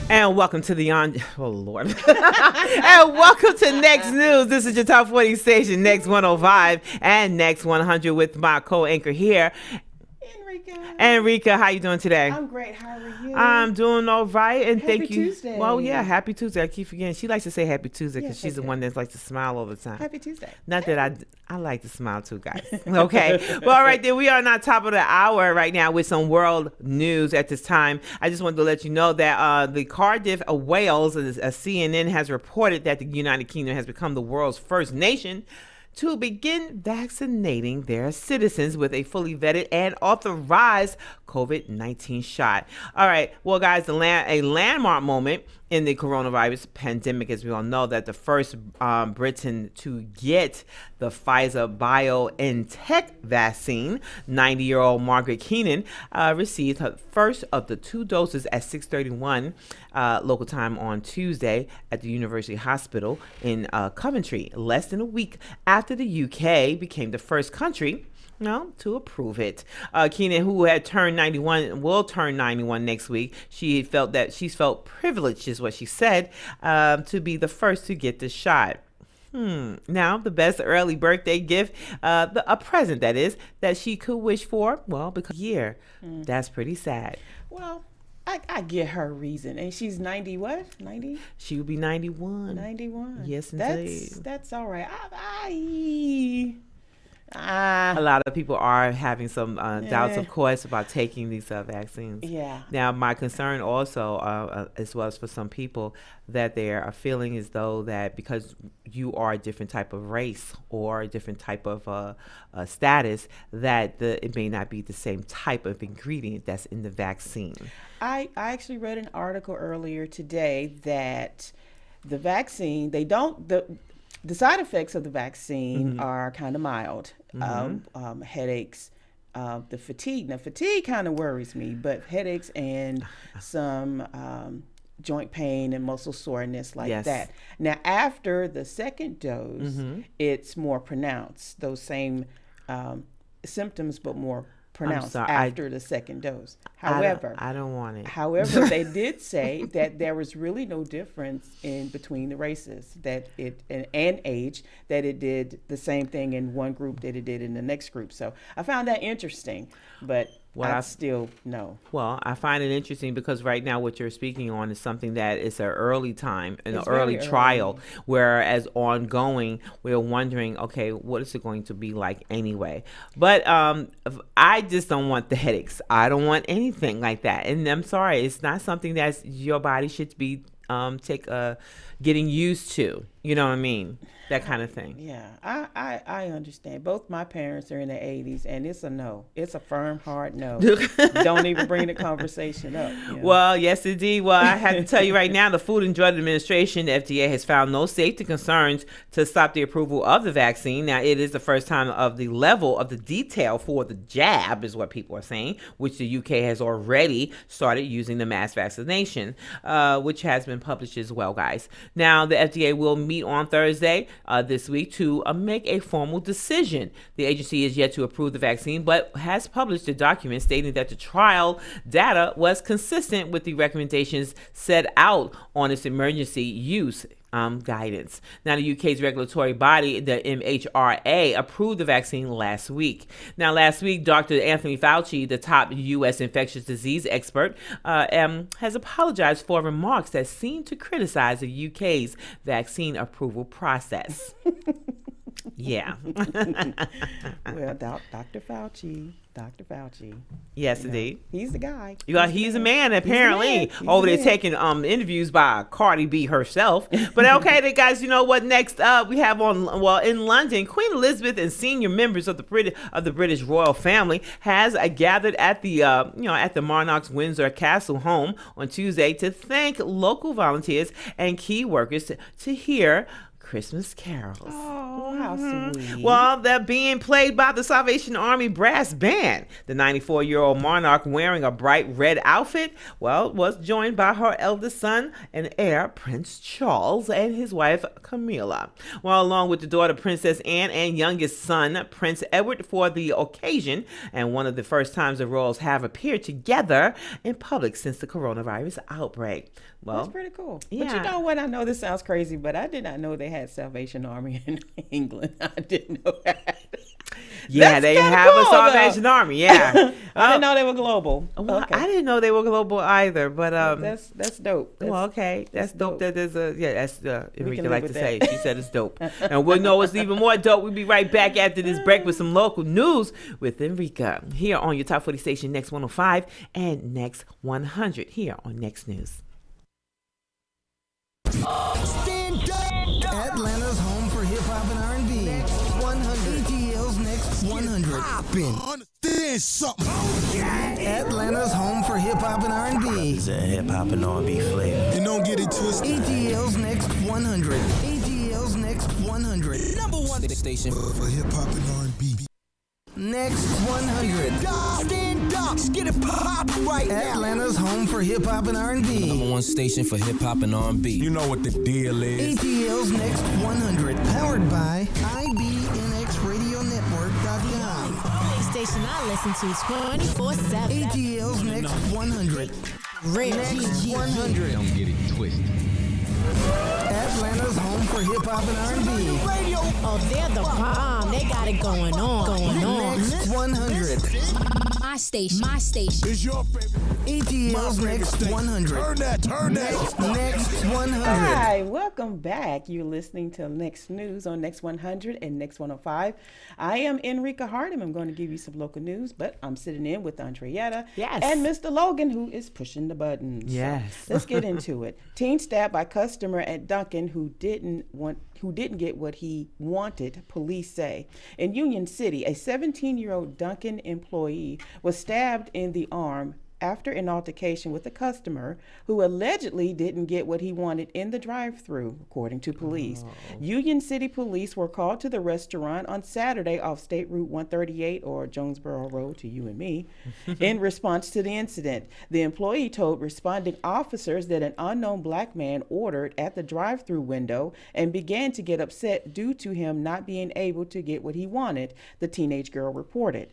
And welcome to the oh Lord. And welcome to Next News. This is your top 40 station, Next 105 and Next 100 with my co-anchor here, Enrika. How you doing today? I'm great. How are you? I'm doing all right, and Happy thank you. Tuesday. Well, yeah, happy Tuesday. I keep forgetting. She likes to say happy Tuesday because she's the one that likes to smile all the time. Happy Tuesday. Not that I like to smile too, guys. Okay. Well, all right, then we are on top of the hour right now with some world news at this time. I just wanted to let you know that the Cardiff of Wales, CNN has reported that the United Kingdom has become the world's first nation to begin vaccinating their citizens with a fully vetted and authorized COVID-19 shot. All right. Well, guys, a landmark moment in the coronavirus pandemic, as we all know, that the first Briton to get the Pfizer BioNTech vaccine, 90-year-old Margaret Keenan, received her first of the 2 doses at 6:31 local time on Tuesday at the University Hospital in Coventry, less than a week after the UK became the first country to approve it. Keenan, who had turned 91, will turn 91 next week. She's felt privileged, is what she said, to be the first to get the shot. Now, the best early birthday gift, a present that is, that she could wish for, well, because year. That's pretty sad. Well, I get her reason. And she's 90 what? 90? She would be 91. 91. Yes, indeed. That's all right. A lot of people are having some doubts, of course, about taking these vaccines. Yeah. Now, my concern also, as well as for some people, that they are feeling as though that because you are a different type of race or a different type of status, that it may not be the same type of ingredient that's in the vaccine. I actually read an article earlier today that the vaccine, the side effects of the vaccine are kind of mild. Headaches, the fatigue. Now, fatigue kind of worries me, but headaches and some joint pain and muscle soreness like that. Now, after the second dose, it's more pronounced. Those same symptoms, but more pronounced after the second dose. However, I don't want it. However, they did say that there was really no difference in between the races, that and age, that it did the same thing in one group that it did in the next group. So I found that interesting, but I still know. Well, I find it interesting because right now what you're speaking on is something that is an early time, an early trial, whereas ongoing, we're wondering, okay, what is it going to be like anyway? But I just don't want the headaches. I don't want anything like that. And I'm sorry, it's not something that your body should be getting used to. You know what I mean? That kind of thing. Yeah, I understand. Both my parents are in their 80s, and it's a no. It's a firm, hard no. Don't even bring the conversation up. You know? Well, yes, indeed. Well, I have to tell you right now, the Food and Drug Administration, the FDA, has found no safety concerns to stop the approval of the vaccine. Now, it is the first time of the level of the detail for the jab, is what people are saying, which the UK has already started using the mass vaccination, which has been published as well, guys. Now, the FDA will meet on Thursday this week to make a formal decision. The agency is yet to approve the vaccine, but has published a document stating that the trial data was consistent with the recommendations set out on its emergency use guidance. Now, the UK's regulatory body, the MHRA, approved the vaccine last week. Now, last week, Dr. Anthony Fauci, the top U.S. infectious disease expert, has apologized for remarks that seem to criticize the UK's vaccine approval process. Yeah. Well, Dr. Fauci. Yes, indeed. He's the guy. He's a man, apparently, over there taking interviews by Cardi B herself. But okay, then, guys, you know what? Next we have in London, Queen Elizabeth and senior members of the British royal family has gathered at the at the monarch's Windsor Castle home on Tuesday to thank local volunteers and key workers to hear Christmas carols. Oh, how sweet. Well, they're being played by the Salvation Army Brass Band. The 94-year-old monarch, wearing a bright red outfit, was joined by her eldest son and heir, Prince Charles, and his wife, Camilla. Along with the daughter, Princess Anne, and youngest son, Prince Edward, for the occasion, and one of the first times the royals have appeared together in public since the coronavirus outbreak. That's pretty cool. Yeah. But you know what? I know this sounds crazy, but I did not know they had Salvation Army in England. I didn't know that. Yeah, they have a Salvation Army. Yeah, I didn't know they were global. Well, I didn't know they were global either. But that's dope. That's dope. That there's that's Enrika like to say. She said it's dope, and we'll know it's even more dope. We'll be right back after this break with some local news with Enrika here on your Top 40 station, Next 105 and Next 100 here on Next News. Stand up! Atlanta's home for hip hop and R&B. Next 100. ATL's Next 100. Understand something. Atlanta's home for hip hop and R&B. It's a hip hop and R&B flavor. And don't get it twisted. ATL's Next 100. ATL's Next 100. Number one station For hip hop and R&B. Next 100. Stand up, get it pop right now. Atlanta's home for hip hop and R&B. Number one station for hip hop and R&B. You know what the deal is. ATL's Next 100. Powered by IBNXRadioNetwork.com. Station I listen to 24/7. ATL's Next 100. Next 100. Don't get it twisted. Atlanta's home for hip hop and R&B. Oh, they're the bomb. They got it going on. Next 100. My station. It's your favorite. ATL's Next 100. Turn that. Next 100. Hi, welcome back. You're listening to Next News on Next 100 and Next 105. I am Enrika Hardeman. I'm going to give you some local news, but I'm sitting in with Andretta and Mr. Logan, who is pushing the buttons. Yes. So let's get into it. Teen stabbed by customer at Dunkin' who didn't get what he wanted, police say. In Union City, a 17-year-old Dunkin' employee was stabbed in the arm after an altercation with a customer who allegedly didn't get what he wanted in the drive-thru, according to police. Union City police were called to the restaurant on Saturday off State Route 138, or Jonesboro Road to you and me, in response to the incident. The employee told responding officers that an unknown black man ordered at the drive-thru window and began to get upset due to him not being able to get what he wanted, the teenage girl reported.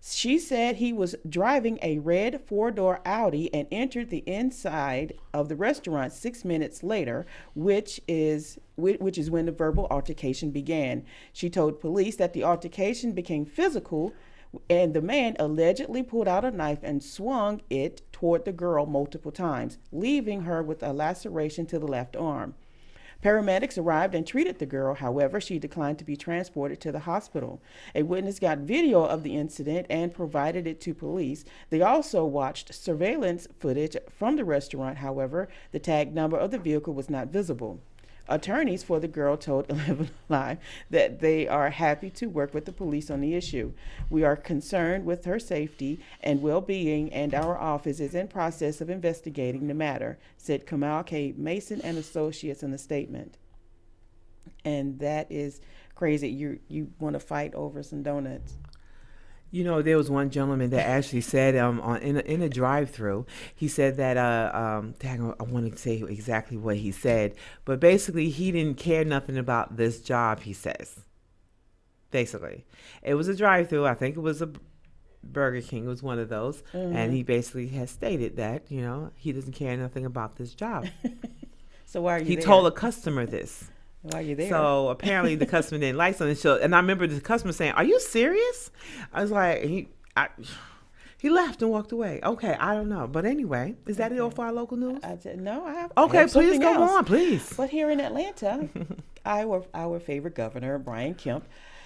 She said he was driving a red four-door Audi and entered the inside of the restaurant 6 minutes later, which is when the verbal altercation began. She told police that the altercation became physical, and the man allegedly pulled out a knife and swung it toward the girl multiple times, leaving her with a laceration to the left arm. Paramedics arrived and treated the girl. However, she declined to be transported to the hospital. A witness got video of the incident and provided it to police. They also watched surveillance footage from the restaurant. However, the tag number of the vehicle was not visible. Attorneys for the girl told 11 Live that they are happy to work with the police on the issue. We are concerned with her safety and well-being, and our office is in process of investigating the matter, said Kamal K. Mason and Associates in a statement. And that is crazy. You want to fight over some donuts. You know, there was one gentleman that actually said in a drive-through, he said that I want to say exactly what he said, but basically he didn't care nothing about this job, he says. Basically, it was a drive-through. I think it was a Burger King, was one of those, and he basically has stated that he doesn't care nothing about this job. So why are you? He there? told a customer this. Why are you there? So apparently the customer didn't like something. So, and I remember the customer saying, "Are you serious?" I was like, he left and walked away. Okay, I don't know, but anyway, is that it all for our local news? I said no. I have. Okay, I have please something go else. on, please. But here in Atlanta, our favorite governor, Brian Kemp,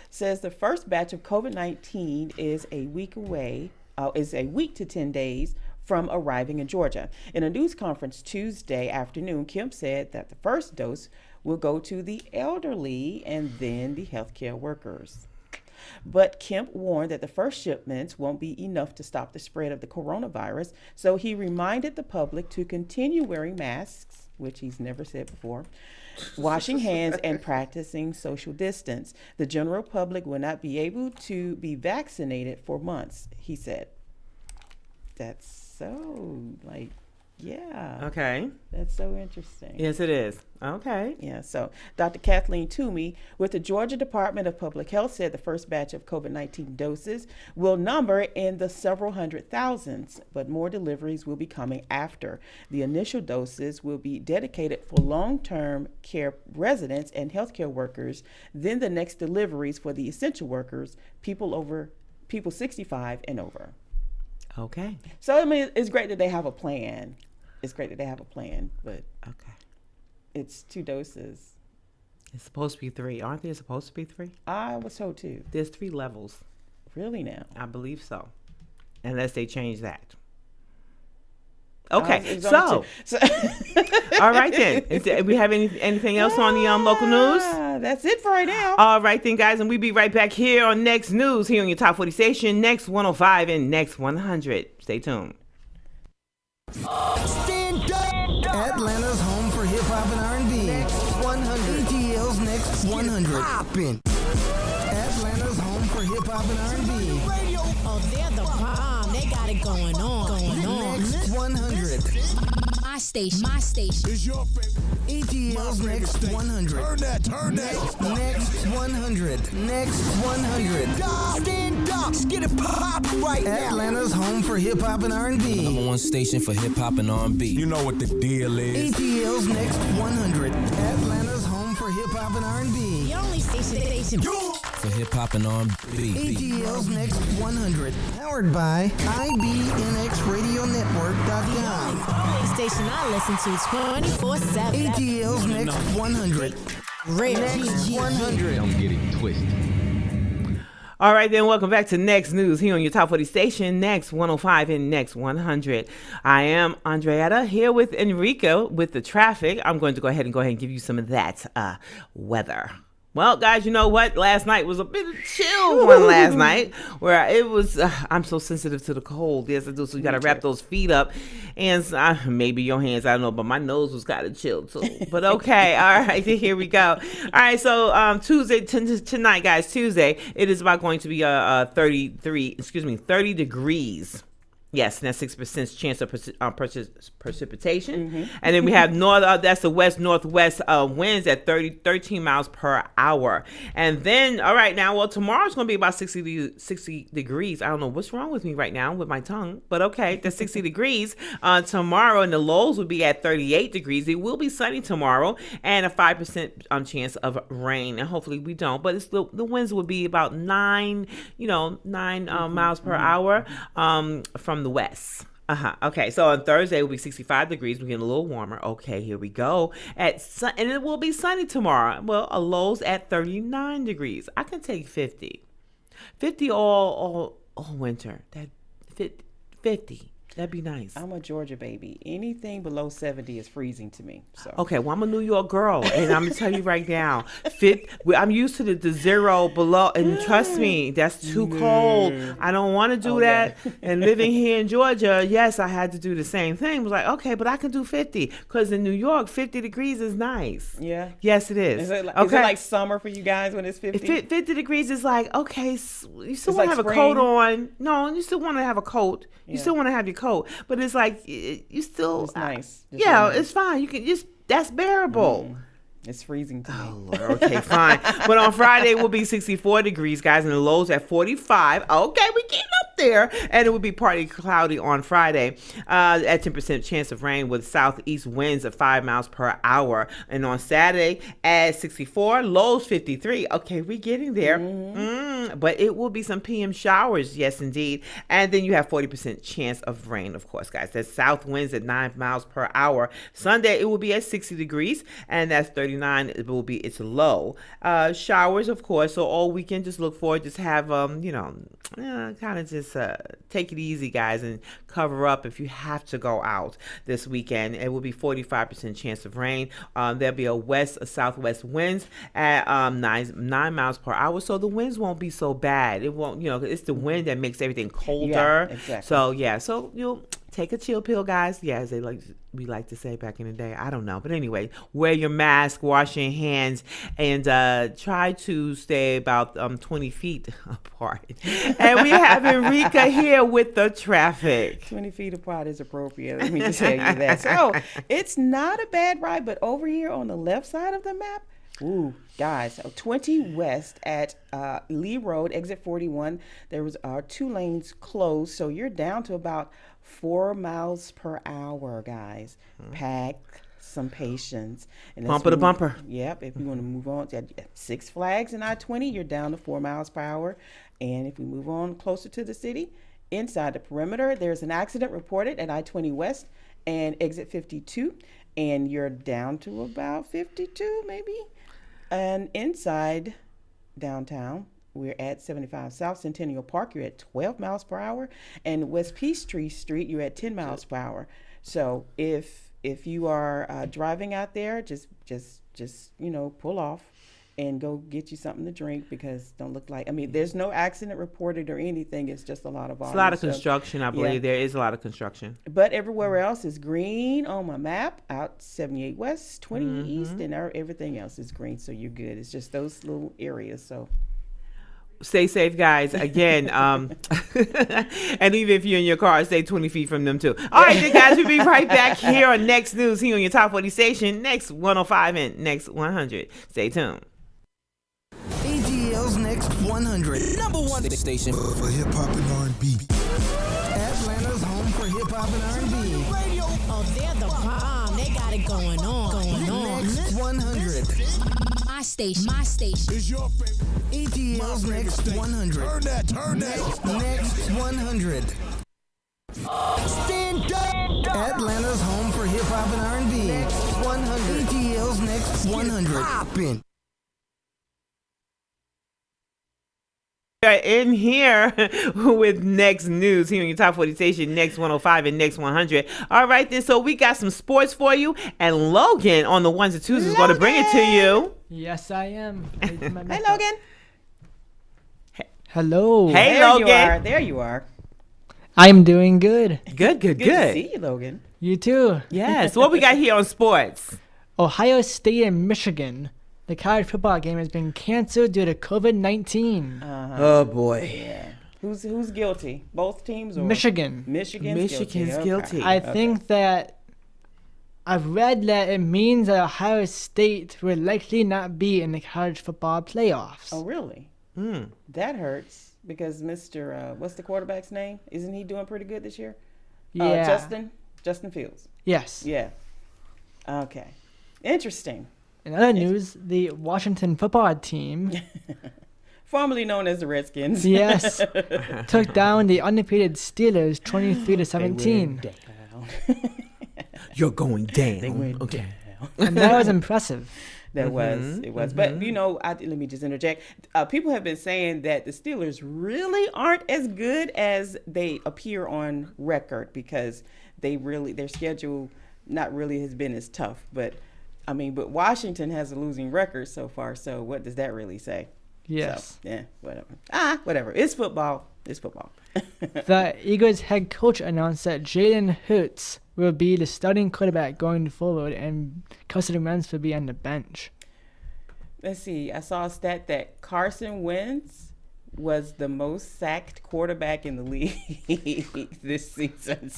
says the first batch of COVID-19 is a week away. Is a week to 10 days from arriving in Georgia. In a news conference Tuesday afternoon, Kemp said that the first dose will go to the elderly and then the healthcare workers. But Kemp warned that the first shipments won't be enough to stop the spread of the coronavirus, so he reminded the public to continue wearing masks, which he's never said before, washing hands, and practicing social distance. The general public will not be able to be vaccinated for months, he said. That's so, yeah. Okay. That's so interesting. Yes, it is. Okay. Yeah, so Dr. Kathleen Toomey with the Georgia Department of Public Health said the first batch of COVID-19 doses will number in the several hundred thousands, but more deliveries will be coming after. The initial doses will be dedicated for long-term care residents and healthcare workers, then the next deliveries for the essential workers, people 65 and over. Okay. So, I mean, it's great that they have a plan. But Okay. it's 2 doses. It's supposed to be 3. Aren't there supposed to be 3? I was told 2. There's 3 levels. Really now? I believe so. Unless they change that. Okay. It's So, only 2. all right then. We have anything else on the local news? That's it for right now. All right then, guys, and we'll be right back here on Next News here on your Top 40 station, Next 105 and Next 100. Stay tuned. Stand up! Atlanta's home for hip hop and R&B. Next 100. ATL's Next 100. Poppin'. Atlanta's home for hip hop and R&B. Oh, they're the bomb. They got it going on. Next 100. My station. It's your favorite. ATL's My favorite Next station. 100. Turn that. Next 100. Next 100. Stand up, get it pop right now. Atlanta's home for hip hop and R&B. Number 1 station for hip hop and R&B. You know what the deal is. ATL's Next 100. Atlanta's home for hip hop and R&B. The only station. For hip hop and R&B. ATL's Next 100. Powered by IBNXRadioNetwork.com. Only station I listen to 24/7. ATL's Next 100. Real Next 100. Don't get it twisted. All right, then, welcome back to Next News here on your Top 40 station, Next 105 and Next 100. I am Andretta here with Enrika with the traffic. I'm going to go ahead and give you some of that weather. Well, guys, you know what? Last night was a bit of chill one last night where it was, I'm so sensitive to the cold. Yes, I do. So you got to wrap those feet up and maybe your hands, I don't know, but my nose was kind of chill too. But okay. All right. Here we go. All right. So Tuesday, tonight, guys, Tuesday, it is about going to be 30 degrees. Yes, and that's 6% chance of precipitation. Mm-hmm. And then we have that's the west-northwest winds at 13 miles per hour. And then, all right, now, well, tomorrow's going to be about 60 degrees. I don't know what's wrong with me right now with my tongue, but okay, that's 60 degrees tomorrow, and the lows will be at 38 degrees. It will be sunny tomorrow, and a 5% chance of rain. And hopefully we don't, but it's the winds will be about 9 miles per hour from the west. Okay, so on Thursday it will be 65 degrees. We're getting a little warmer. Okay, here we go. And it will be sunny tomorrow. Well, a lows at 39 degrees. I can take 50. 50 all winter. That 50. That'd be nice. I'm a Georgia baby. Anything below 70 is freezing to me. So okay, well, I'm a New York girl, and I'm gonna tell you right now, I'm used to the 0 below, and trust me, that's too cold. I don't want to do that. And living here in Georgia, yes, I had to do the same thing. I was like, okay, but I can do 50 because in New York, 50 degrees is nice. Yeah. Yes, it is. Is it like summer for you guys when it's 50? 50 degrees is like, okay, you still want to like have spring? a coat on. No, you still want to have a coat. You Yeah. still want to have your coat, but it's like you still. It's nice. Just Yeah, really nice. it's fine. You can that's bearable. It's freezing to me. Oh, Lord. Okay, fine. But on Friday, it will be 64 degrees, guys, and the lows at 45. Okay, we're getting up there. And it will be partly cloudy on Friday at 10% chance of rain with southeast winds of 5 miles per hour. And on Saturday at 64, lows 53. Okay, we're getting there. But it will be some PM showers, yes, indeed. And then you have 40% chance of rain, of course, guys. That's south winds at 9 miles per hour. Sunday, it will be at 60 degrees, and that's 39. It will be its low. Showers, of course. So all weekend, just look forward. Just have kind of just take it easy, guys, and cover up if you have to go out this weekend. It will be 45% chance of rain. There'll be a southwest winds at 9 miles per hour. So the winds won't be so bad. It won't, it's the wind that makes everything colder. Yeah, exactly. So you'll take a chill pill, guys. Yeah, as we like to say back in the day. I don't know. But anyway, wear your mask, wash your hands, and try to stay about 20 feet apart. And we have Enrika here with the traffic. 20 feet apart is appropriate. Let me just tell you that. So it's not a bad ride, but over here on the left side of the map, ooh, guys, 20 west at Lee Road, exit 41. There was 2 lanes closed, so you're down to about 4 miles per hour, guys. Pack some patience. And Bumper to bumper. Yep. If you want to move on to Six Flags and I-20, you're down to 4 miles per hour. And if we move on closer to the city, inside the perimeter, there's an accident reported at I-20 West and exit 52, and you're down to about 52 maybe. And inside downtown, we're at 75 South Centennial Park. You're at 12 miles per hour, and West Peachtree Street, you're at 10 miles per hour. So if you are driving out there, just pull off and go get you something to drink, because don't look like, there's no accident reported or anything. It's just a lot of volume. It's a lot of construction, I believe. Yeah. There is a lot of construction. But everywhere else is green on my map. Out 78 West, 20 East, and everything else is green. So you're good. It's just those little areas. So stay safe, guys. Again, and even if you're in your car, stay 20 feet from them too. All right, then, guys, we'll be right back here on Next News here on your Top 40 station, Next 105 and Next 100. Stay tuned. ATL's Next 100. #1 station For hip hop and R&B. Atlanta's home for hip hop and R&B. Oh, they're the bomb. They got it going on. Next 100. My station. Is your favorite? ATL's Next 100. Turn that. Next 100. stand up. Atlanta's home for hip hop and R&B. Next 100. ATL's Next 100. Poppin'. We are in here with Next News here on your Top 40 station, Next 105 and Next 100. All right, then, so we got some sports for you, and Logan on the ones and twos is going to bring it to you. Yes, I am. Hey, Logan. Hello. Hey, There Logan. you are. There you are. I'm doing good. Good. Good to see you, Logan. You too. Yeah, so what we got here on sports? Ohio State and Michigan. The college football game has been canceled due to COVID-19. Oh, boy. Yeah. Who's guilty? Both teams or Michigan. Michigan's guilty. I think that I've read that it means that Ohio State will likely not be in the college football playoffs. Oh, really? That hurts, because Mr. what's the quarterback's name? Isn't he doing pretty good this year? Yeah. Justin Fields. Yes. Yeah. Okay. Interesting. In other news, the Washington football team, Formerly known as the Redskins. yes, took down the undefeated Steelers 23-17. You're going down. They went Okay. down. And that was impressive. It was. But, let me just interject. People have been saying that the Steelers really aren't as good as they appear on record, because their schedule not really has been as tough. But Washington has a losing record so far. So what does that really say? Yes. So, whatever. Whatever. It's football. The Eagles head coach announced that Jalen Hurts will be the starting quarterback going forward, and Carson Wentz will be on the bench. Let's see. I saw a stat that Carson Wentz was the most sacked quarterback in the league this season.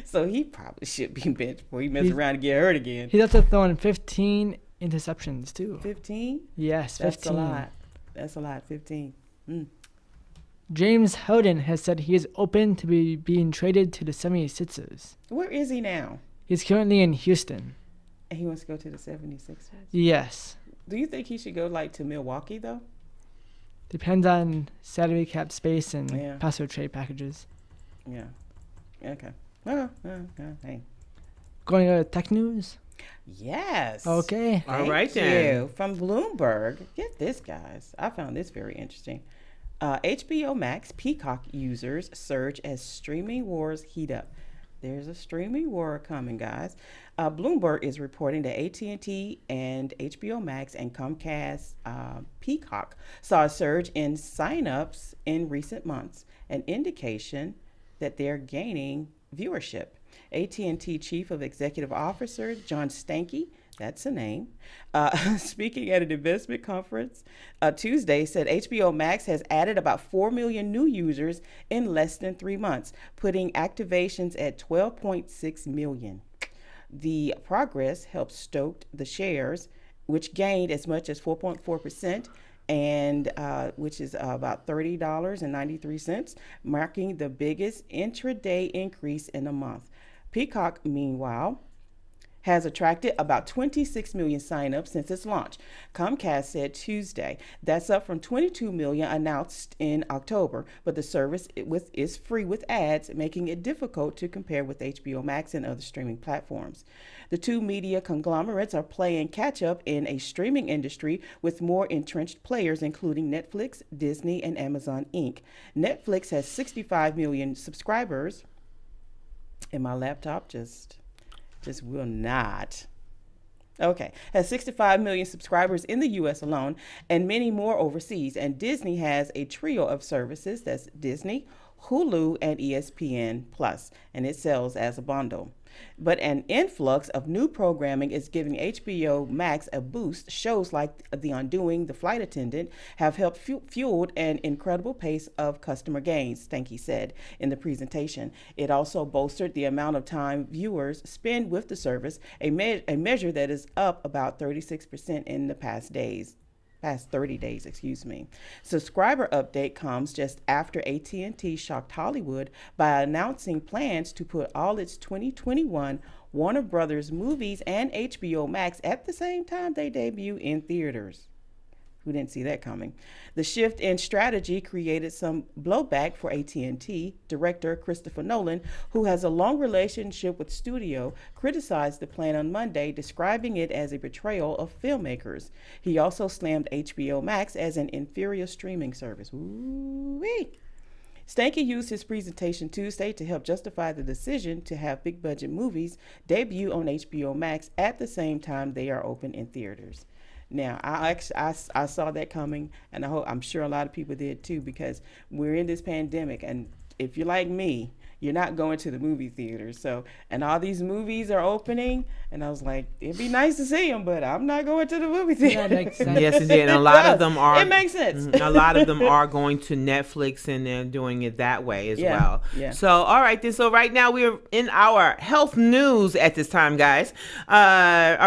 So he probably should be benched before he messes around and get hurt again. He's also thrown 15 interceptions too. 15? Yes, 15. That's a lot. 15. James Harden has said he is open to being traded to the 76ers. Where is he now? He's currently in Houston. And he wants to go to the 76ers? Yes. Do you think he should go to Milwaukee though? Depends on salary cap space and Yeah. possible trade packages. Yeah. Okay. Well, hey. Going to tech news? Yes. Okay. All right, Thank then. you. From Bloomberg. Get this, guys. I found this very interesting. HBO Max Peacock users surge as streaming wars heat up. There's a streaming war coming, guys. Bloomberg is reporting that AT&T and HBO Max and Comcast Peacock saw a surge in signups in recent months, an indication that they're gaining viewership. AT&T Chief of Executive Officer John Stankey, that's a name, speaking at an investment conference Tuesday, said HBO Max has added about 4 million new users in less than 3 months, putting activations at 12.6 million. The progress helped stoke the shares, which gained as much as 4.4%, and which is about $30.93, marking the biggest intraday increase in a month. Peacock, meanwhile, has attracted about 26 million signups since its launch, Comcast said Tuesday. That's up from 22 million announced in October, but the service is free with ads, making it difficult to compare with HBO Max and other streaming platforms. The two media conglomerates are playing catch-up in a streaming industry with more entrenched players, including Netflix, Disney, and Amazon Inc. Netflix has 65 million subscribers, and my laptop just will not. Okay, has 65 million subscribers in the U.S. alone and many more overseas. And Disney has a trio of services, that's Disney, Hulu, and ESPN Plus, and it sells as a bundle. But an influx of new programming is giving HBO Max a boost. Shows like The Undoing, The Flight Attendant have helped fueled an incredible pace of customer gains, Stanky said in the presentation. It also bolstered the amount of time viewers spend with the service, a measure that is up about 36% in the past 30 days, Subscriber update comes just after AT&T shocked Hollywood by announcing plans to put all its 2021 Warner Brothers movies and HBO Max at the same time they debut in theaters. Who didn't see that coming? The shift in strategy created some blowback for AT&T. Director Christopher Nolan, who has a long relationship with studio, criticized the plan on Monday, describing it as a betrayal of filmmakers. He also slammed HBO Max as an inferior streaming service. Ooh-wee. Stanky used his presentation Tuesday to help justify the decision to have big-budget movies debut on HBO Max at the same time they are open in theaters. Now, I saw that coming, and I'm sure a lot of people did too, because we're in this pandemic, and if you're like me, you're not going to the movie theaters. So, and all these movies are opening, and I was like, it'd be nice to see them, but I'm not going to the movie theater. That makes sense. Yes, it did. And a lot of them are. It makes sense. A lot of them are going to Netflix, and they're doing it that way as well. Yeah. So, all right, then. So right now we're in our health news at this time, guys. All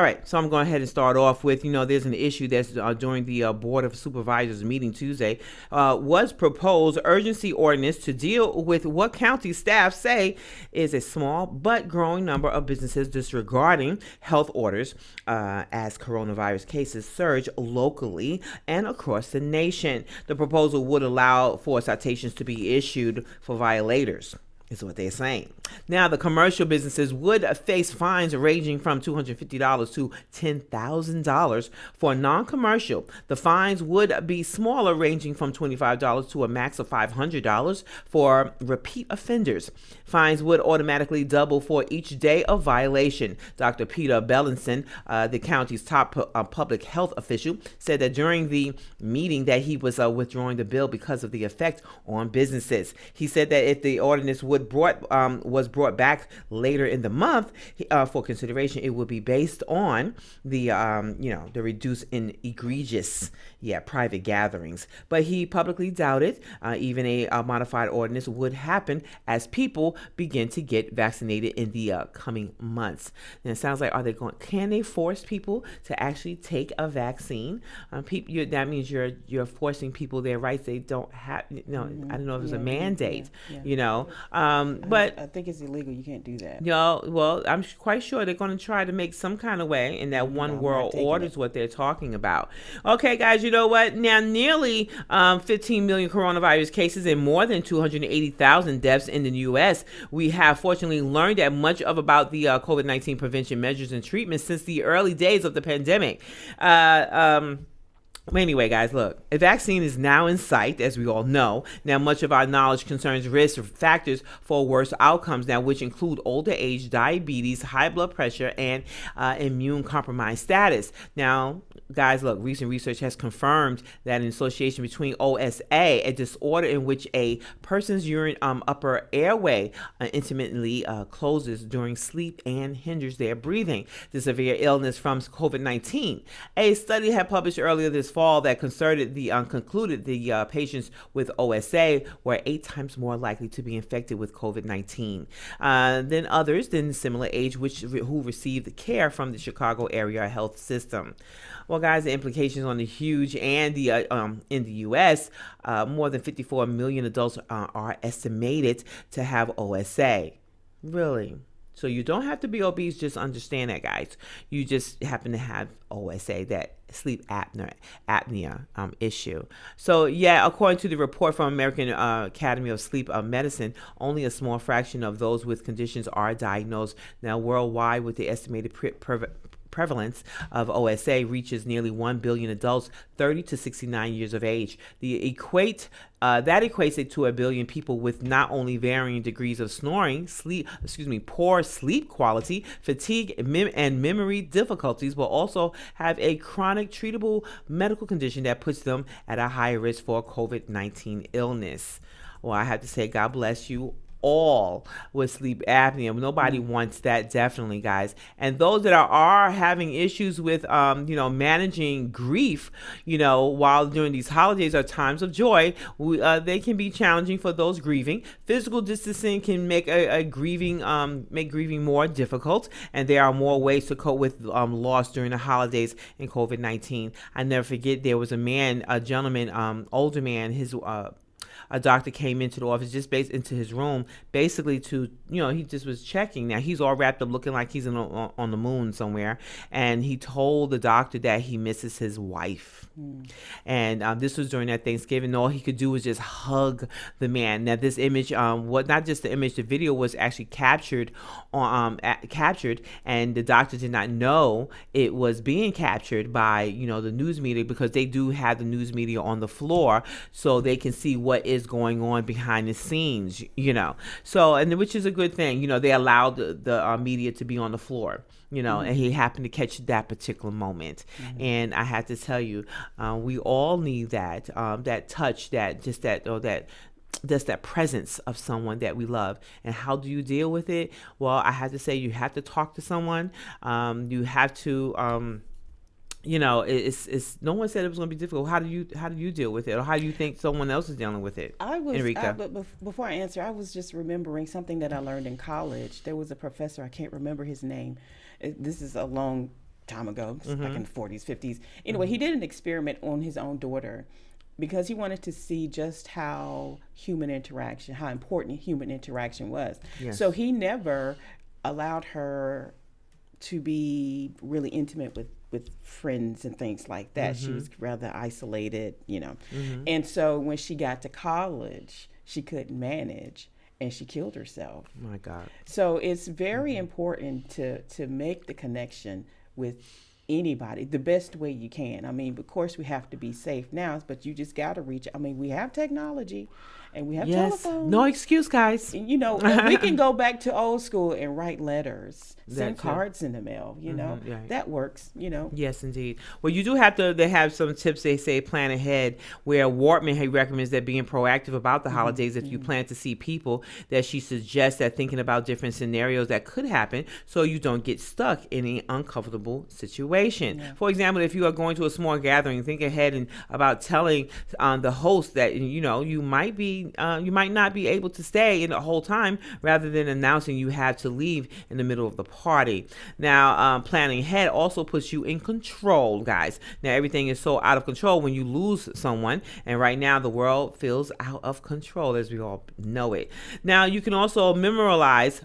right. So I'm going ahead and start off with, there's an issue that's during the Board of Supervisors meeting Tuesday, was proposed urgency ordinance to deal with what county staff say is a small but growing number of businesses disregarding health orders as coronavirus cases surge locally and across the nation. The proposal would allow for citations to be issued for violators, is what they're saying. Now, the commercial businesses would face fines ranging from $250 to $10,000 for non-commercial. The fines would be smaller, ranging from $25 to a max of $500 for repeat offenders. Fines would automatically double for each day of violation. Dr. Peter Bellinson, the county's top public health official, said that during the meeting that he was withdrawing the bill because of the effect on businesses. He said that if the ordinance was brought back later in the month for consideration, it would be based on the the reduced in egregious private gatherings. But he publicly doubted even a modified ordinance would happen as people begin to get vaccinated in the coming months. And it sounds like, can they force people to actually take a vaccine? That means you're forcing people their rights they don't have. I don't know if it's a mandate. But I think it's illegal. You can't do that. Well, I'm quite sure they're going to try to make some kind of way, and that one world order is what they're talking about. Okay, guys, you know what? Now, nearly 15 million coronavirus cases and more than 280,000 deaths in the U.S. We have fortunately learned that much about the COVID-19 prevention measures and treatments since the early days of the pandemic. Anyway, guys, look, a vaccine is now in sight, as we all know. Now, much of our knowledge concerns risk factors for worse outcomes now, which include older age, diabetes, high blood pressure, and immune compromised status. Now, guys, look, recent research has confirmed that an association between OSA, a disorder in which a person's urine upper airway intermittently closes during sleep and hinders their breathing, the severe illness from COVID-19. A study had published earlier this fall that concluded the patients with OSA were 8 times more likely to be infected with COVID-19 than others in similar age who received care from the Chicago area health system. Well, guys, the implications on the huge and the in the U.S., more than 54 million adults are estimated to have OSA. Really? So you don't have to be obese, just understand that, guys. You just happen to have OSA, that sleep apnea issue. So, yeah, according to the report from American Academy of Sleep Medicine, only a small fraction of those with conditions are diagnosed. Now, worldwide, with the estimated prevalence of OSA reaches nearly 1 billion adults 30 to 69 years of age. That equates it to 1 billion people with not only varying degrees of snoring, poor sleep quality, fatigue, and memory difficulties, but also have a chronic treatable medical condition that puts them at a higher risk for COVID-19 illness. Well, I have to say, God bless you all with sleep apnea. Nobody wants that, definitely, guys. And those that are having issues with managing grief, while during these holidays or times of joy, they can be challenging for those grieving. Physical distancing can make grieving more difficult, and there are more ways to cope with loss during the holidays in COVID-19. I never forget, there was a gentleman, older man, a doctor came into the office, into his room, basically to, he just was checking. Now, he's all wrapped up looking like he's on the moon somewhere. And he told the doctor that he misses his wife. And this was during that Thanksgiving. All he could do was just hug the man. Now, this image, not just the image, the video was actually captured, and the doctor did not know it was being captured by, the news media, because they do have the news media on the floor so they can see what is going on behind the scenes, So, and which is a good thing, they allowed the media to be on the floor, and he happened to catch that particular moment. And I have to tell you, we all need that touch, that presence of someone that we love. And how do you deal with it? Well, I have to say, you have to talk to someone. You have to, it's no one said it was going to be difficult. How do you deal with it, or how do you think someone else is dealing with it? But before I answer, I was just remembering something that I learned in college. There was a professor, I can't remember his name. This is a long time ago, like in the 40s, 50s. Anyway, he did an experiment on his own daughter because he wanted to see just how important human interaction was. Yes. So he never allowed her to be really intimate with friends and things like that. She was rather isolated, And so when she got to college, she couldn't manage and she killed herself. My God. So it's very important to make the connection with anybody the best way you can. I mean, of course, we have to be safe now, but you just got to reach. I mean, we have technology and we have telephones. No excuse, guys. And, we can go back to old school and write letters, send cards in the mail, that works, Yes, indeed. Well, you do have to, they have some tips. They say plan ahead, where Wartman, he recommends that being proactive about the holidays. If you plan to see people, that she suggests that thinking about different scenarios that could happen so you don't get stuck in an uncomfortable situation. Yeah. For example, if you are going to a small gathering, think ahead and about telling the host that, you might not be able to stay in the whole time, rather than announcing you have to leave in the middle of the party. Now, planning ahead also puts you in control, guys. Now, everything is so out of control when you lose someone, and right now the world feels out of control, as we all know it. Now, you can also memorialize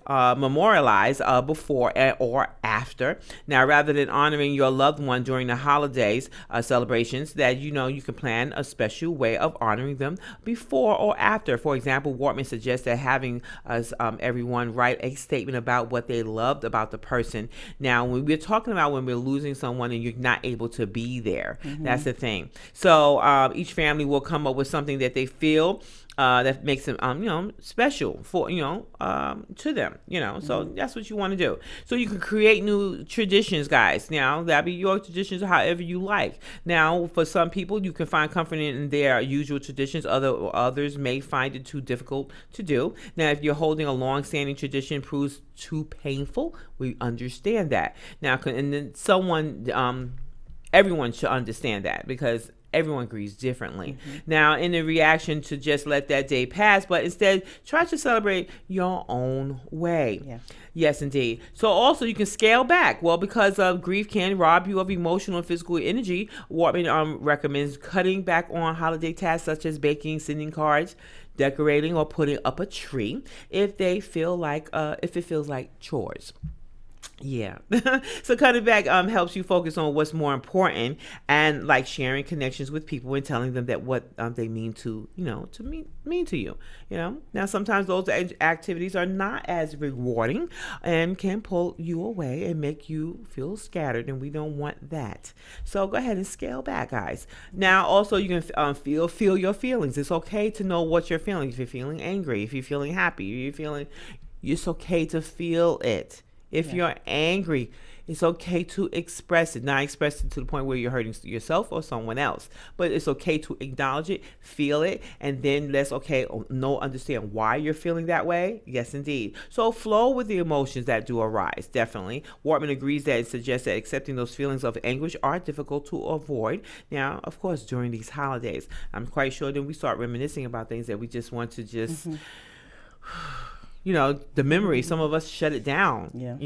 before or after. Now, rather than honoring your loved one during the holidays celebrations, that you can plan a special way of honoring them before or after. For example, Wortman suggests that having us everyone write a statement about what they loved about the person. Now, when we're talking about when we're losing someone and you're not able to be there, that's the thing. So each family will come up with something that they feel that makes them, special for, to them, So that's what you want to do. So you can create new traditions, guys. Now, that'll be your traditions however you like. Now, for some people, you can find comfort in their usual traditions. Others may find it too difficult to do. Now, if you're holding a long-standing tradition proves too painful, we understand that. Now, and then everyone should understand that because everyone grieves differently. Now, in the reaction to just let that day pass, but instead try to celebrate your own way. Yeah. Yes, indeed. So also you can scale back. Well, because grief can rob you of emotional and physical energy, Wortman recommends cutting back on holiday tasks such as baking, sending cards, decorating, or putting up a tree if it feels like chores. Yeah. So cutting back helps you focus on what's more important and like sharing connections with people and telling them that what they mean to, mean to you, Now, sometimes those activities are not as rewarding and can pull you away and make you feel scattered, and we don't want that. So go ahead and scale back, guys. Now, also you can feel your feelings. It's okay to know what you're feeling. If you're feeling angry, if you're feeling happy, it's okay to feel it. If you're angry, it's okay to express it. Not express it to the point where you're hurting yourself or someone else. But it's okay to acknowledge it, feel it, and then understand why you're feeling that way. Yes, indeed. So flow with the emotions that do arise, definitely. Wortman agrees that it suggests that accepting those feelings of anguish are difficult to avoid. Now, of course, during these holidays, I'm quite sure that we start reminiscing about things that we just want to just... the memory, some of us shut it down, Yeah.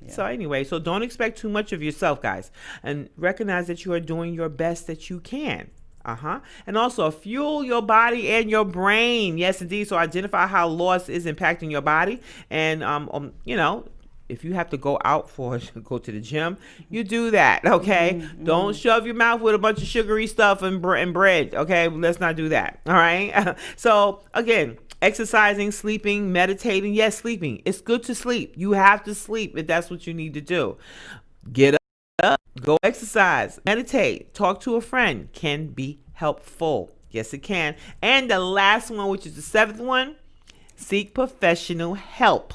So anyway, so don't expect too much of yourself, guys, and recognize that you are doing your best that you can. And also fuel your body and your brain. Yes, indeed. So identify how loss is impacting your body. And, if you have to go to the gym, you do that. Okay. Don't shove your mouth with a bunch of sugary stuff and bread. Okay. Let's not do that. All right. So again, exercising, sleeping, meditating. Yes, sleeping. It's good to sleep. You have to sleep if that's what you need to do. Get up, go exercise, meditate, talk to a friend can be helpful. Yes, it can. And the last one, which is the 7th one, seek professional help.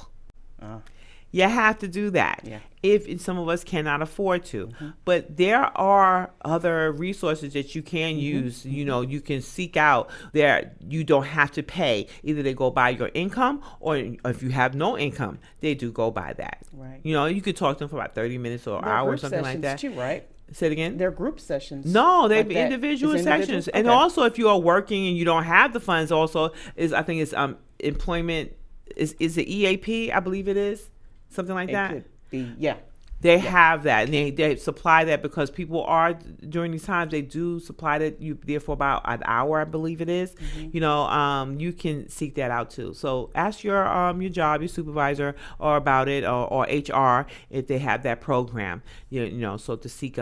You have to do that. Yeah. If some of us cannot afford to. But there are other resources that you can use. You can seek out there. You don't have to pay. Either they go by your income, or if you have no income, they do go by that. Right. You could talk to them for about 30 minutes or an hour or something like that. Too, right? Say it again? They're group sessions. No, they're like individual sessions. Okay. And also, if you are working and you don't have the funds, also I think it's employment. Is it EAP? I believe it is. Something like that. Could be, yeah. They have that, and they supply that because people are, during these times, they do supply that you there for about an hour, I believe it is. You can seek that out too. So ask your job, your supervisor, or about it, or HR if they have that program. So to seek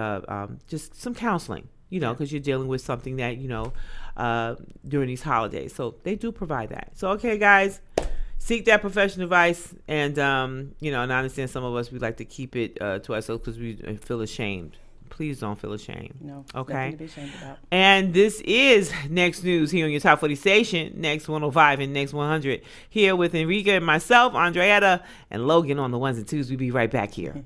just some counseling. Because you're dealing with something that during these holidays. So they do provide that. So okay, guys. Seek that professional advice, and and I understand some of us, we like to keep it to ourselves because we feel ashamed. Please don't feel ashamed. No. Okay. Nothing to be ashamed about. And this is Next News here on your Top 40 station, Next 105 and Next 100. Here with Enrika and myself, Andretta, and Logan on the ones and twos. We'll be right back here.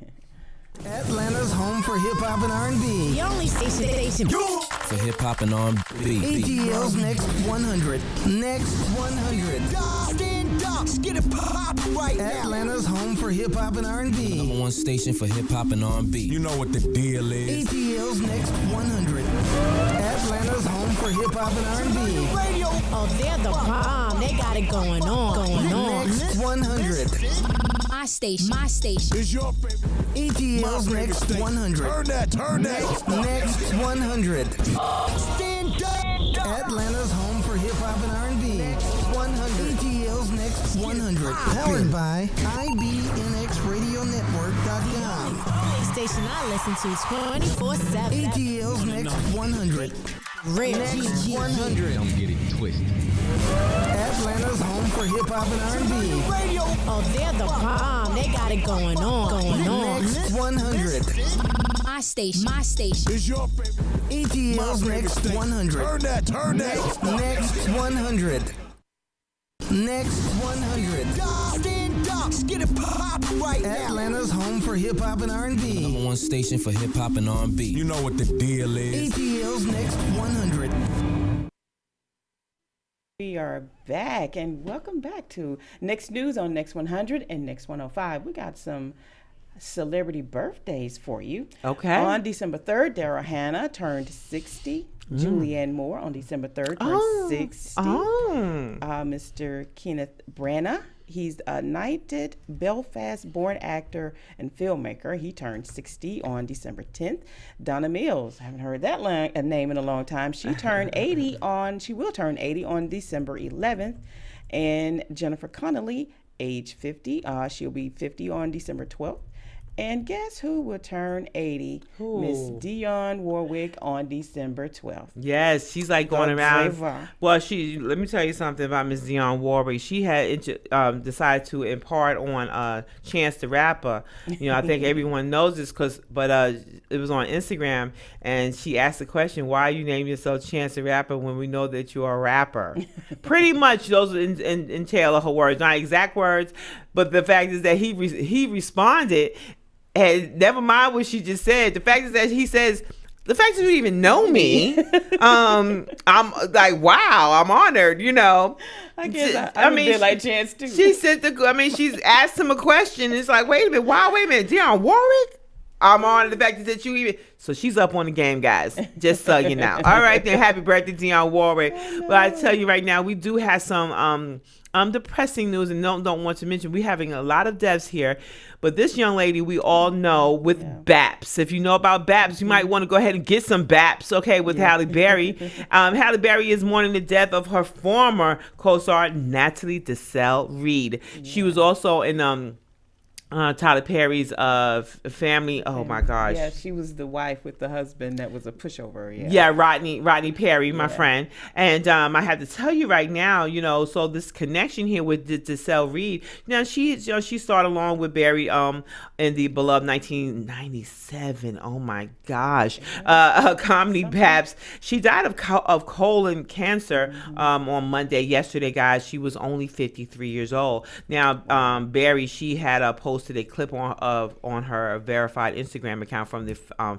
Atlanta's home for hip hop and R&B. The only station for hip hop and R&B. ATL's Next 100. Next 100. Stand up, get it pop right now. Atlanta's home for hip hop and R&B. Number one station for hip hop and R&B. You know what the deal is. ATL's Next 100. Atlanta's home for hip hop and R&B. Oh, they're the bomb. They got it going on. Next 100. My station. Is your favorite. ATL's Next 100. Turn that. Next 100. Stand up. Atlanta's home for hip hop and R&B. Next 100. ATL's Next 100. Powered by IBNXRadioNetwork.com. Station I listen to 24/7. ATL's Next 100. Real Next GG. 100. Don't get it twisted. Atlanta's home for hip hop and R&B. Oh, they're the bomb. They got it going on. Next 100. My station. My station. It's your favorite. ATL's next 100. Turn that. Next 100. Next 100. Stand up. Get it poppin' right now. Atlanta's home for hip hop and R&B. Number one station for hip hop and R&B. You know what the deal is. ATL's next 100. We are back, and welcome back to Next News on Next 100 and Next 105. We got some celebrity birthdays for you. Okay. On December 3rd, Daryl Hannah turned 60. Julianne Moore on December 3rd turned 60. Mr. Kenneth Branagh, he's a knighted Belfast-born actor and filmmaker. He turned 60 on December 10th. Donna Mills, I haven't heard that name in a long time. She turned 80 on. She will turn 80 on December 11th. And Jennifer Connelly, age 50. She'll be 50 on December 12th. And guess who will turn 80? Miss Dionne Warwick on December 12th. Yes, she's like going The around. diva. Well, let me tell you something about Miss Dionne Warwick. She had decided to impart on Chance the Rapper. You know, I think everyone knows this, but it was on Instagram, and she asked the question, "Why you name yourself Chance the Rapper when we know that you're a rapper?" Pretty much, those entail her words, not exact words, but the fact is that he responded. And never mind what she just said. The fact is that he says, the fact that you even know me, I'm like, wow, I'm honored, you know. I guess I mean, like Chance too. She said, she's asked him a question. It's like, wait a minute, Dionne Warwick? I'm honored the fact that you even. So she's up on the game, guys. Just so you know. All right, then, happy birthday, Dionne Warwick. But I tell you right now, we do have some depressing news, and don't want to mention we're having a lot of deaths here. But this young lady we all know with BAPS. If you know about BAPS, you might want to go ahead and get some BAPS, okay, with Halle Berry. Halle Berry is mourning the death of her former co-star, Natalie Desselle Reid. She was also in Tyler Perry's Family. Oh my gosh. Yeah, she was the wife with the husband that was a pushover. Yeah, Rodney Perry, my friend. And I have to tell you right now, you know, so this connection here with Desselle Reid. Now she starred along with Barry in the beloved 1997. Oh my gosh, comedy BAPS. She died of colon cancer on Monday. Yesterday, guys. She was only 53 years old. Now Barry, she had posted a clip on her verified Instagram account from the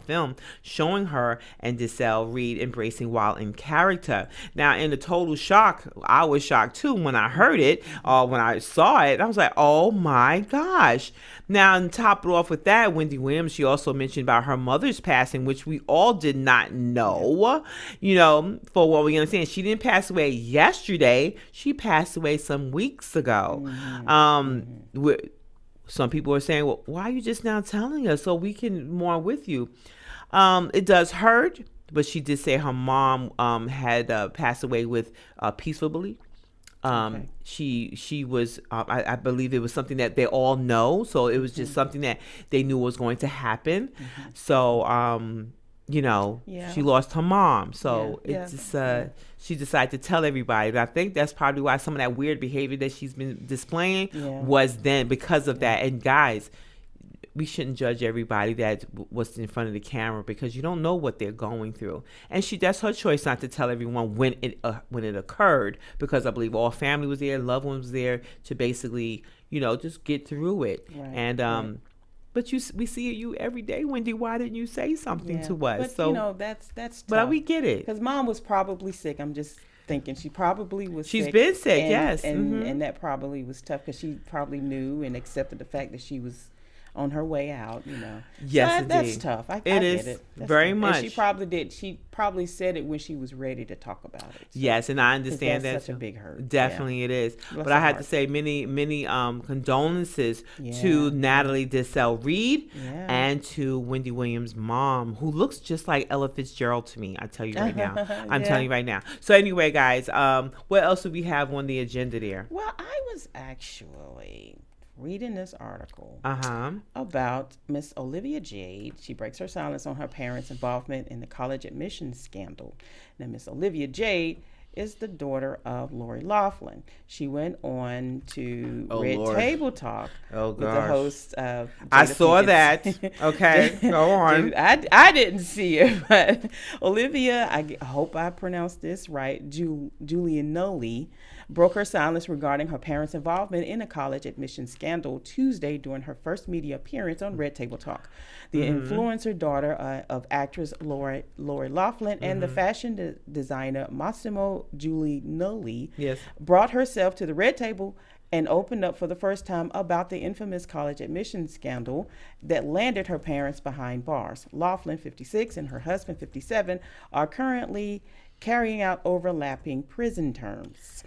film showing her and Desselle Reid embracing while in character. Now, in the total shock, I was shocked too when I heard it, when I saw it. I was like, oh my gosh. Now, and top it off with that, Wendy Williams, she also mentioned about her mother's passing, which we all did not know. You know, for what we understand, she didn't pass away yesterday. She passed away some weeks ago. Some people are saying, well, why are you just now telling us so we can mourn with you? It does hurt, but she did say her mom had passed away with peacefully. She was, I believe it was something that they all know. So it was just something that they knew was going to happen. So, you know, she lost her mom. So it's just, she decided to tell everybody. But I think that's probably why some of that weird behavior that she's been displaying was then because of that. And guys, we shouldn't judge everybody that was in front of the camera because you don't know what they're going through. And that's her choice not to tell everyone when it occurred, because I believe all family was there, loved ones was there to basically, you know, just get through it. Right, and but we see you every day, Wendy. Why didn't you say something to us? But so you know that's tough. But we get it because mom was probably sick. I'm just thinking she probably was. She's sick, been sick, and, yes, and that probably was tough because she probably knew and accepted the fact that she was on her way out, you know. Yes, so that's tough. I get it. That's very tough. Much. And she probably did. She probably said it when she was ready to talk about it. So, yes, and I understand that's such a big hurt. Definitely it is. But I have to say many condolences to Natalie Desselle Reid and to Wendy Williams' mom, who looks just like Ella Fitzgerald to me. I tell you right now. I'm telling you right now. So anyway, guys, what else do we have on the agenda there? Well, I was actually reading this article Uh-huh. about Miss Olivia Jade. She breaks her silence on her parents' involvement in the college admissions scandal. Now, Miss Olivia Jade is the daughter of Lori Loughlin. She went on to Red Lord. Table Talk with the host of I Jada saw Pinkett's- that. Okay, go on. Dude, I didn't see it, but Olivia, I hope I pronounced this right, Giulianoli, broke her silence regarding her parents' involvement in a college admissions scandal Tuesday during her first media appearance on Red Table Talk. The influencer daughter of actress Lori Loughlin and the fashion designer Massimo Giulianoli brought herself to the Red Table and opened up for the first time about the infamous college admissions scandal that landed her parents behind bars. Loughlin, 56, and her husband, 57, are currently carrying out overlapping prison terms.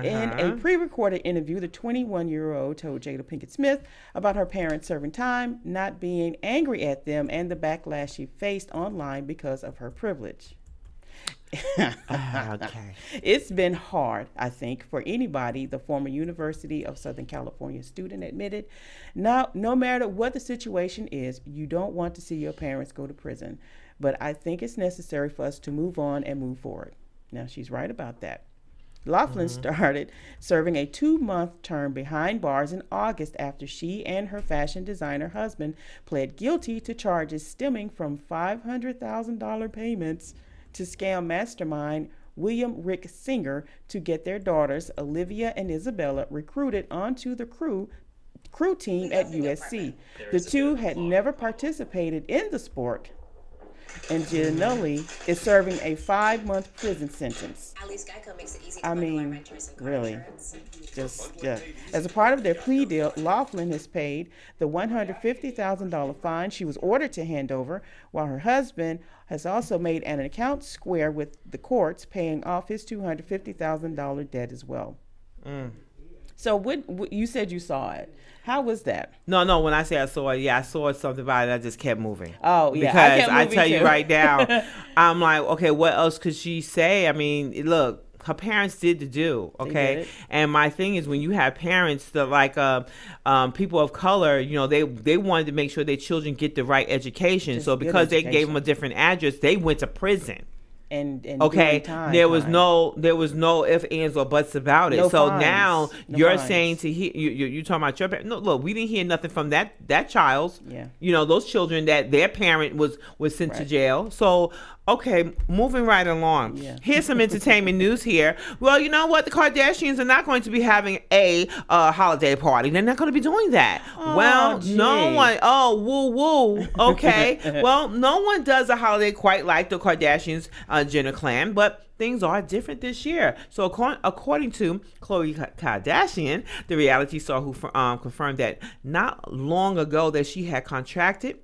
In a pre-recorded interview, the 21-year-old told Jada Pinkett Smith about her parents serving time, not being angry at them, and the backlash she faced online because of her privilege. Okay. It's been hard, I think, for anybody, the former University of Southern California student admitted. Now, no matter what the situation is, you don't want to see your parents go to prison. But I think it's necessary for us to move on and move forward. Now, she's right about that. Loughlin started serving a 2-month term behind bars in August after she and her fashion designer husband pled guilty to charges stemming from $500,000 payments to scam mastermind William Rick Singer to get their daughters, Olivia and Isabella, recruited onto the crew team at USC. The two had never participated in the sport, and Giannulli is serving a 5-month prison sentence. I mean, really, yeah. As a part of their plea deal, Loughlin has paid the $150,000 fine she was ordered to hand over, while her husband has also made an account square with the courts, paying off his $250,000 debt as well. So what you said you saw it. How was that? No. When I say I saw it, I saw something about it. I just kept moving. Oh, yeah. Because I tell you right now, I'm like, okay, what else could she say? I mean, look, her parents did the do, okay? And my thing is, when you have parents that like people of color, you know, they wanted to make sure their children get the right education. So because they gave them a different address, they went to prison. And okay, there was no ifs, ands, or buts about it. So now you're saying to you talking about your parents. No, look, we didn't hear nothing from that child's. Yeah. You know, those children that their parent was sent to jail. So okay, moving right along. Yeah. Here's some entertainment news here. Well, you know what? The Kardashians are not going to be having a holiday party. They're not going to be doing that. Oh, gee. No one. Oh, woo woo. Okay. Well, no one does a holiday quite like the Kardashians, Jenner clan, but things are different this year. So according to Khloe Kardashian, the reality star who confirmed that not long ago that she had contracted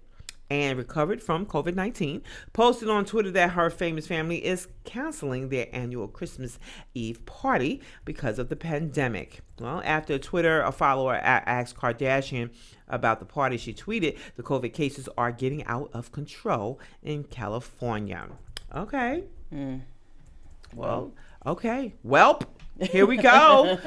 and recovered from COVID-19, posted on Twitter that her famous family is canceling their annual Christmas Eve party because of the pandemic. Well, after a follower asked Kardashian about the party, she tweeted, "The COVID cases are getting out of control in California." Okay. Well, okay. Welp. Here we go.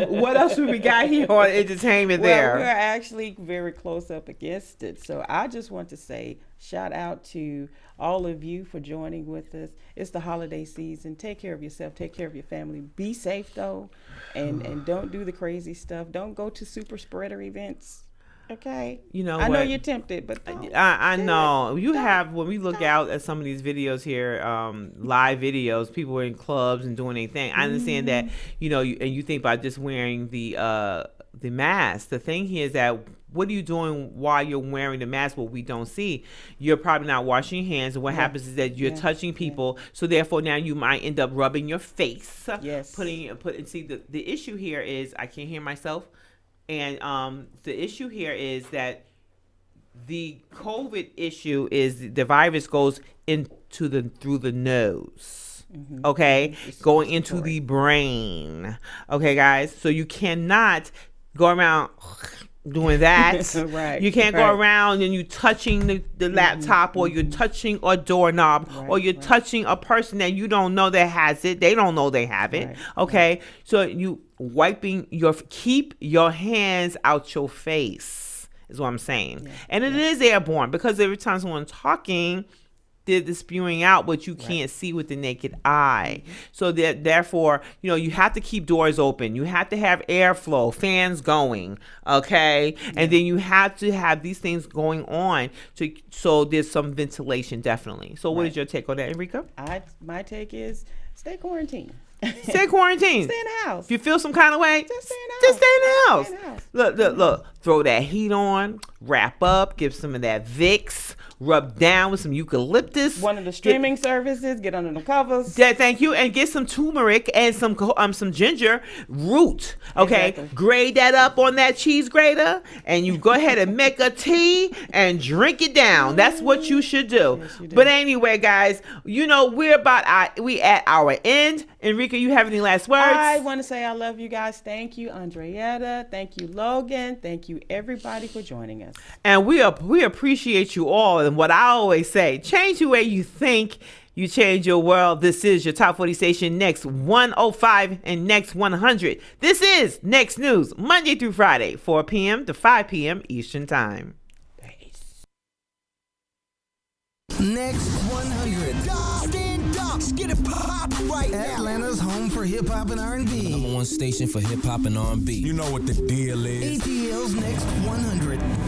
What else do we got here on entertainment there? Well, we're actually very close up against it. So I just want to say shout out to all of you for joining with us. It's the holiday season. Take care of yourself. Take care of your family. Be safe, though. And don't do the crazy stuff. Don't go to super spreader events. Okay. You know, I know you're tempted, but I know you have. When we look out at some of these videos here, live videos, people are in clubs and doing their thing. I understand that, you know, and you think about just wearing the mask. The thing here is that what are you doing while you're wearing the mask? What we don't see, you're probably not washing your hands, and what happens is that you're touching people. So therefore, now you might end up rubbing your face. Yes. See, the issue here is I can't hear myself. And the issue here is the COVID issue is the virus goes through the nose, okay, going into the brain, okay, guys. So you cannot go around doing that. Right. You can't go around and you touching the laptop or you're touching a doorknob or you're touching a person that you don't know that has it. They don't know they have it. Right. Okay. So keep your hands out your face is what I'm saying. And it is airborne because every time someone's talking, they're spewing out what you can't see with the naked eye. So that therefore, you have to keep doors open. You have to have airflow, fans going, okay? And then you have to have these things going on so there's some ventilation, definitely. So what is your take on that, Enrika? My take is stay quarantined. Stay quarantined. Stay in the house. If you feel some kind of way, just stay in the house. Just stay in the house. Stay in the house. Look. Throw that heat on, wrap up, give some of that Vicks, rub down with some eucalyptus. One of the streaming services, get under the covers. Yeah, thank you. And get some turmeric and some ginger root. Okay, Exactly. Grate that up on that cheese grater, and you go ahead and make a tea and drink it down. That's what you should do. Yes, you do. But anyway, guys, we're at our end. Enrika, you have any last words? I want to say I love you guys. Thank you, Andretta. Thank you, Logan. Thank you, everybody, for joining us. And we appreciate you all. And what I always say, change the way you think, you change your world. This is your Top 40 station, Next 105 and Next 100. This is Next News, Monday through Friday, 4 p.m. to 5 p.m. Eastern Time. Next 100. Stand up, get it pop right now. Atlanta's home for hip hop and R&B. #1 station for hip hop and R&B. You know what the deal is. ATL's Next 100.